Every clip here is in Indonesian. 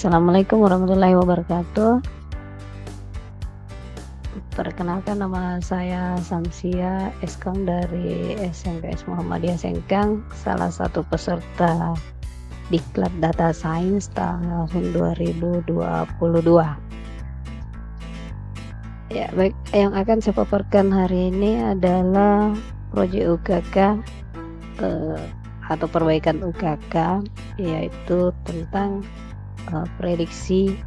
Assalamualaikum warahmatullahi wabarakatuh. Perkenalkan, nama saya Samsia Eskang dari SMPS Muhammadiyah Sengkang, salah satu peserta Diklat Data Science tahun 2022. Ya, baik, yang akan saya paparkan hari ini adalah proyek UKK atau perbaikan UKK, yaitu tentang prediksi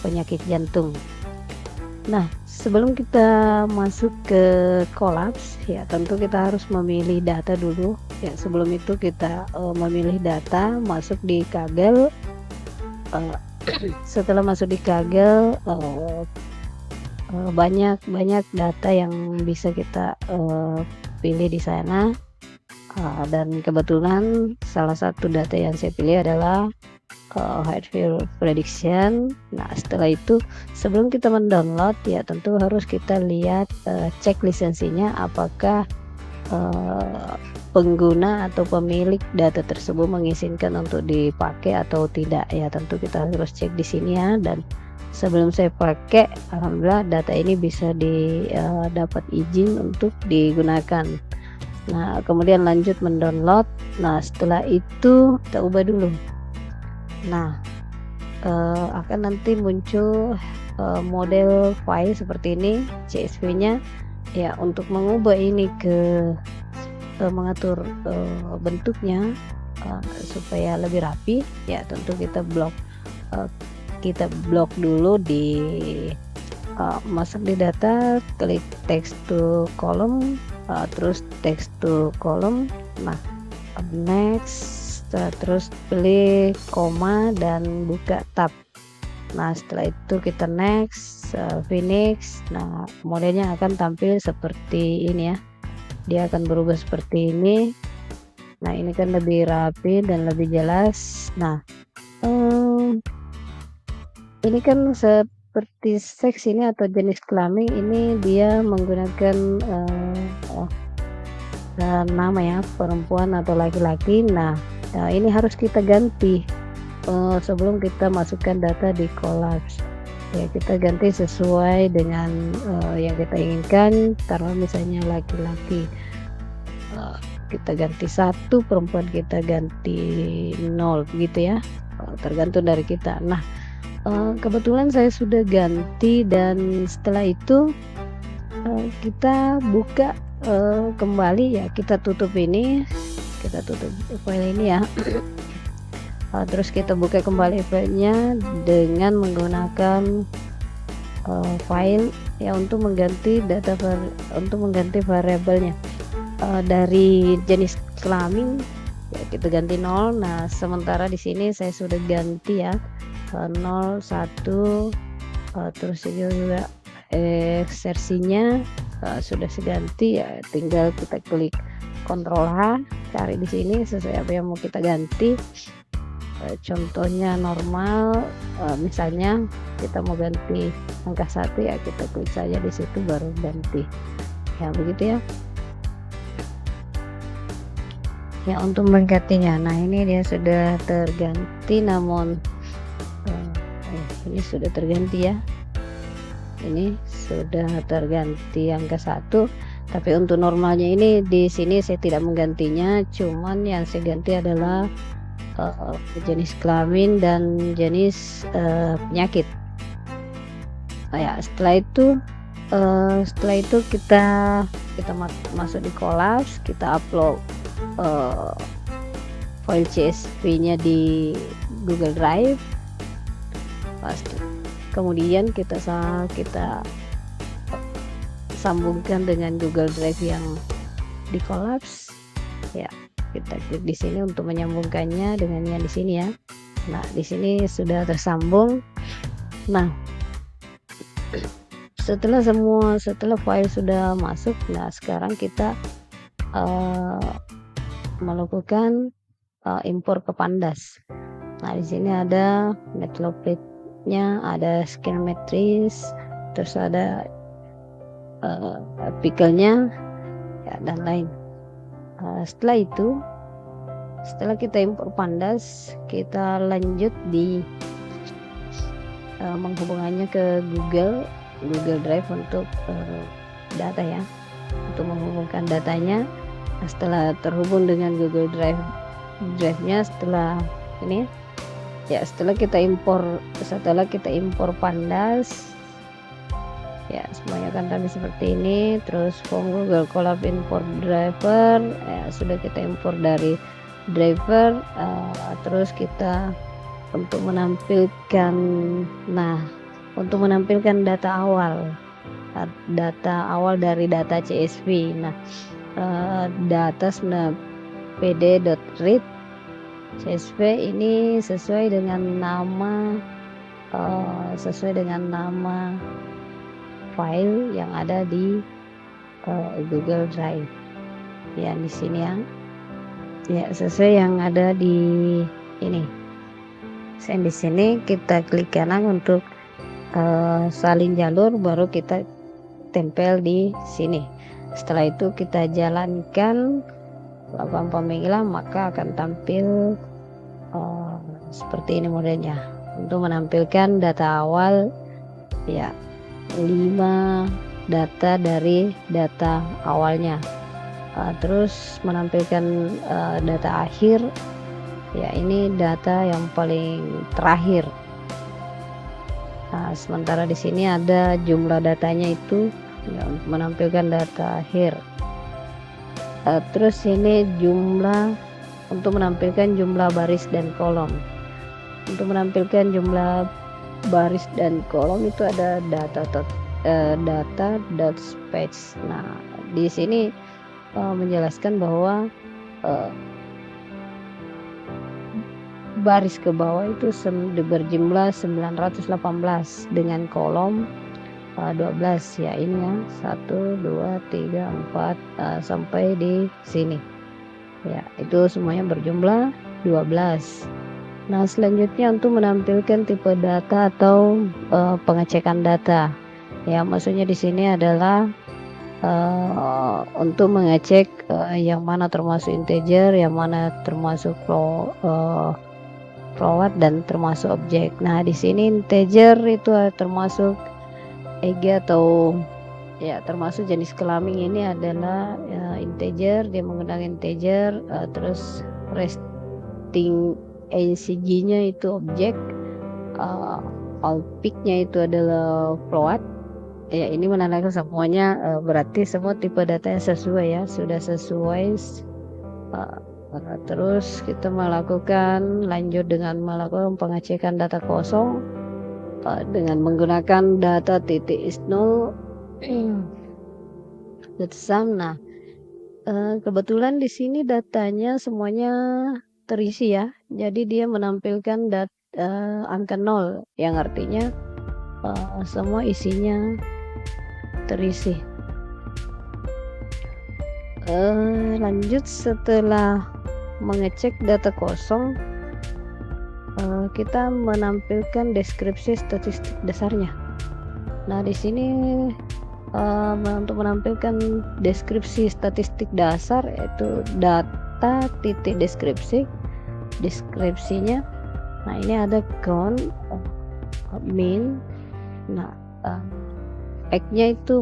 penyakit jantung. Nah, sebelum kita masuk ke kolaps, ya tentu kita harus memilih data dulu. Ya, sebelum itu kita memilih data, masuk di Kaggle. Setelah masuk di Kaggle, banyak data yang bisa kita pilih di sana. Dan kebetulan salah satu data yang saya pilih adalah Hartfield Prediction. Nah, setelah itu sebelum kita mendownload, ya tentu harus kita lihat cek lisensinya, apakah pengguna atau pemilik data tersebut mengizinkan untuk dipakai atau tidak. Ya tentu kita harus cek di sini ya. Dan sebelum saya pakai, alhamdulillah data ini bisa dapat izin untuk digunakan. Nah, kemudian lanjut mendownload. Nah, setelah itu kita ubah dulu. Nah, akan nanti muncul model file seperti ini, CSV-nya. Ya, untuk mengubah ini ke mengatur bentuknya supaya lebih rapi, ya tentu kita blok dulu di masuk di data, klik text to column, terus text to column. Nah, next, terus pilih koma dan buka tab. Nah, setelah itu kita next, finish. Nah, modelnya akan tampil seperti ini ya, dia akan berubah seperti ini. Nah, ini kan lebih rapi dan lebih jelas. Nah, ini kan seperti seks ini atau jenis kelamin ini, dia menggunakan nama ya, perempuan atau laki-laki. Nah, ini harus kita ganti sebelum kita masukkan data di kolaps. Ya, kita ganti sesuai dengan yang kita inginkan. Taruh misalnya laki-laki, kita ganti 1, perempuan kita ganti 0 gitu ya, tergantung dari kita. Nah, kebetulan saya sudah ganti, dan setelah itu kita buka kembali ya, kita tutup ini, kita tutup file ini ya. Terus kita buka kembali filenya dengan menggunakan file ya, untuk mengganti data untuk mengganti variabelnya dari jenis kelamin ya, kita ganti 0. Nah, sementara di sini saya sudah ganti ya, 0 1, terus ini juga eksersinya sudah seganti ya, tinggal kita klik Ctrl H, cari di sini sesuai apa yang mau kita ganti. Contohnya normal, misalnya kita mau ganti angka 1 ya, kita klik saja di situ baru ganti ya, begitu ya. Ya, untuk menggantinya, nah ini dia sudah terganti, namun ini sudah terganti ya, ini sudah terganti angka 1. Tapi untuk normalnya ini di sini saya tidak menggantinya, cuman yang saya ganti adalah jenis kelamin dan jenis penyakit. Ya, setelah itu kita masuk di kolaps, kita upload file CSV-nya di Google Drive. Pasti kemudian kita sambungkan dengan Google Drive yang di kolaps ya. Kita klik di sini untuk menyambungkannya dengan yang di sini ya. Nah, di sini sudah tersambung. Nah, setelah file sudah masuk, nah sekarang kita melakukan impor ke Pandas. Nah, di sini ada Matplotlib-nya, ada Scalemetris, terus ada artikelnya ya, dan lain. Setelah kita impor Pandas, kita lanjut di menghubungannya ke Google Drive untuk data ya, untuk menghubungkan datanya. Setelah terhubung dengan Google Drive-nya, setelah ini ya, setelah kita impor Pandas ya, semuanya akan tampil seperti ini. Terus from Google Colab import driver ya, sudah kita impor dari driver. Terus kita untuk menampilkan data awal dari data CSV. Data pd.read CSV ini sesuai dengan nama file yang ada di Google Drive ya, di sini ya sesuai yang ada di ini. Di sini kita klik kanan untuk salin jalur, baru kita tempel di sini. Setelah itu kita jalankan lakukan pemanggilan, maka akan tampil seperti ini modelnya. Untuk menampilkan data awal ya, 5 data dari data awalnya. Terus menampilkan data akhir ya, ini data yang paling terakhir. Sementara di sini ada jumlah datanya itu ya, menampilkan data akhir. Terus ini untuk menampilkan jumlah baris dan kolom. Untuk menampilkan jumlah baris dan kolom itu ada data.space. Di sini menjelaskan bahwa baris ke bawah itu berjumlah 918 dengan kolom 12 ya, ini ya 1 2 3 4 sampai di sini ya, itu semuanya berjumlah 12. Selanjutnya untuk menampilkan tipe data atau pengecekan data ya, maksudnya di sini adalah untuk mengecek yang mana termasuk integer, yang mana termasuk float dan termasuk objek. Di sini integer itu termasuk EG atau ya, termasuk jenis kelamin ini adalah integer, dia menggunakan integer. Terus resting ACG-nya itu objek, outpick-nya itu adalah float ya. Ini menandakan semuanya berarti semua tipe datanya sesuai ya, sudah sesuai. Terus kita lanjut dengan melakukan pengecekan data kosong dengan menggunakan data .is0 .sum. Kebetulan di sini datanya semuanya terisi ya, jadi dia menampilkan angka 0 yang artinya semua isinya terisi. Lanjut, setelah mengecek data kosong, kita menampilkan deskripsi statistik dasarnya. Di sini untuk menampilkan deskripsi statistik dasar yaitu data deskripsinya. Ini ada count, min. X-nya itu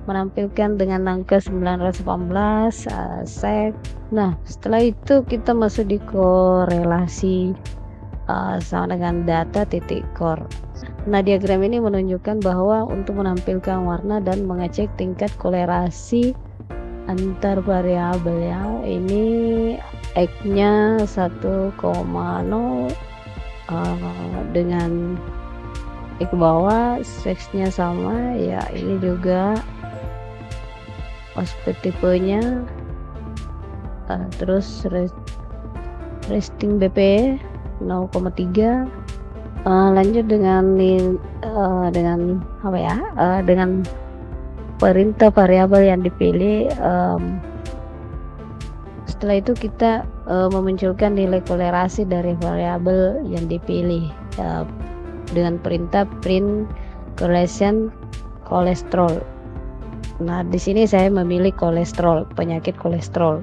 menampilkan dengan angka 918 sek. Setelah itu kita masuk di korelasi sama dengan data core. Diagram ini menunjukkan bahwa untuk menampilkan warna dan mengecek tingkat kolerasi antar variabel ya, ini X-nya 1,0 dengan X ke bawah, seksnya sama ya, ini juga aspek tipenya. Terus resting BP 0,3. Lanjut dengan dengan perintah variabel yang dipilih. Setelah itu kita memunculkan nilai kolerasi dari variabel yang dipilih dengan perintah print correlation kolesterol. Di sini saya memilih kolesterol, penyakit kolesterol.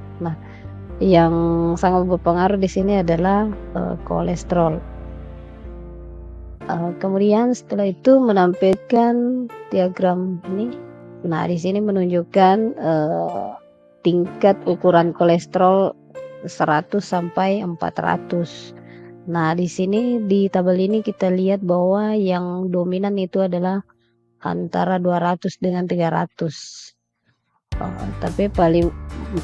Yang sangat berpengaruh di sini adalah kolesterol. Kemudian setelah itu menampilkan diagram ini. Nah, di sini menunjukkan tingkat ukuran kolesterol 100 sampai 400. Nah, di sini di tabel ini kita lihat bahwa yang dominan itu adalah antara 200 dengan 300. Tapi paling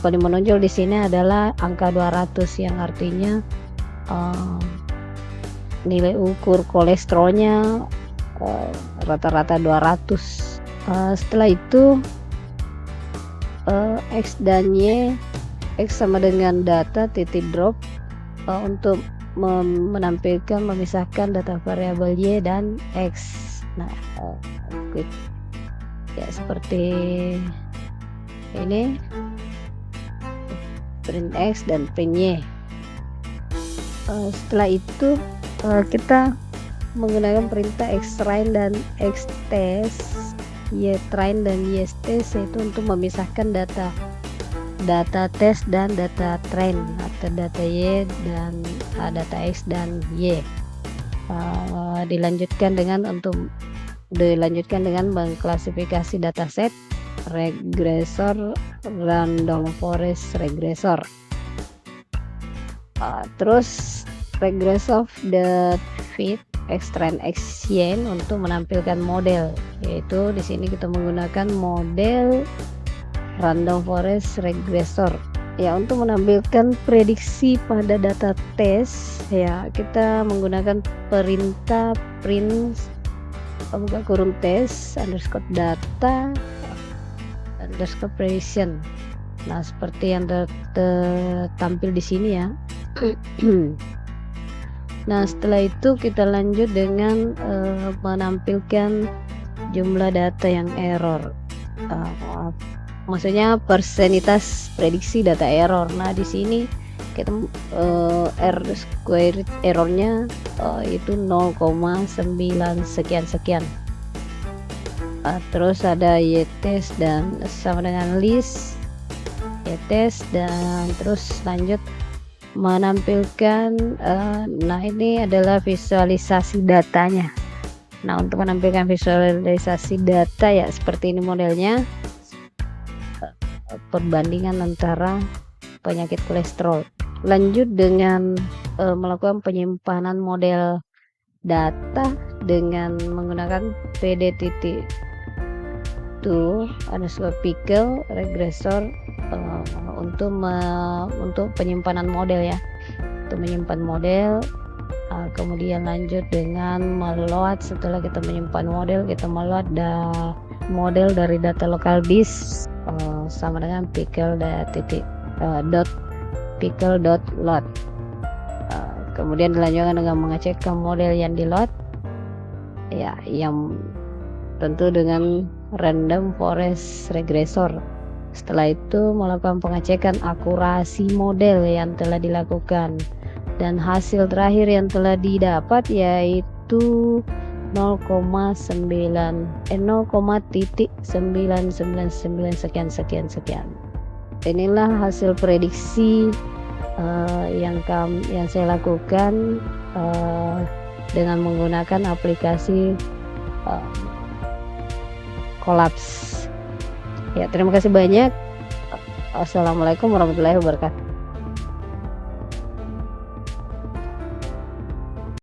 menonjol di sini adalah angka 200 yang artinya nilai ukur kolesterolnya rata-rata 200. Setelah itu X dan Y, X sama dengan data titik drop untuk memisahkan data variabel Y dan X. Nah, klik ya seperti ini, print X dan print Y. Setelah itu kita menggunakan perintah xtrain dan xtest, ytrain dan ystest, yaitu untuk memisahkan data tes dan data train atau data Y dan data X dan Y. Dilanjutkan dengan mengklasifikasi dataset, regresor, random forest regresor. Terus regressive.fit xtrain xyn untuk menampilkan model, yaitu di sini kita menggunakan model random forest regressor. Ya, untuk menampilkan prediksi pada data tes, ya kita menggunakan perintah print buka kurung tes underscore data underscore prediction. Nah, seperti yang tampil di sini ya. Nah, setelah itu kita lanjut dengan menampilkan jumlah data yang error. Maksudnya persentitas prediksi data error. Nah, di sini kita R square errornya itu 0,9 sekian. Terus ada y-test dan sama dengan list y-test, dan terus lanjut menampilkan nah ini adalah visualisasi datanya. Nah, untuk menampilkan visualisasi data ya seperti ini modelnya, perbandingan antara penyakit kolesterol. Lanjut dengan melakukan penyimpanan model data dengan menggunakan pd_to_pickle regresor untuk penyimpanan model ya, untuk menyimpan model. Kemudian lanjut dengan meload. Setelah kita menyimpan model, kita meload model dari data local disk sama dengan pickle.load. Kemudian dilanjutkan dengan mengecek ke model yang di load ya, yang tentu dengan random forest regressor. Setelah itu melakukan pengecekan akurasi model yang telah dilakukan, dan hasil terakhir yang telah didapat yaitu 0,999 sekian. Inilah hasil prediksi yang saya lakukan dengan menggunakan aplikasi Collabs. Ya, terima kasih banyak. Assalamualaikum warahmatullahi wabarakatuh.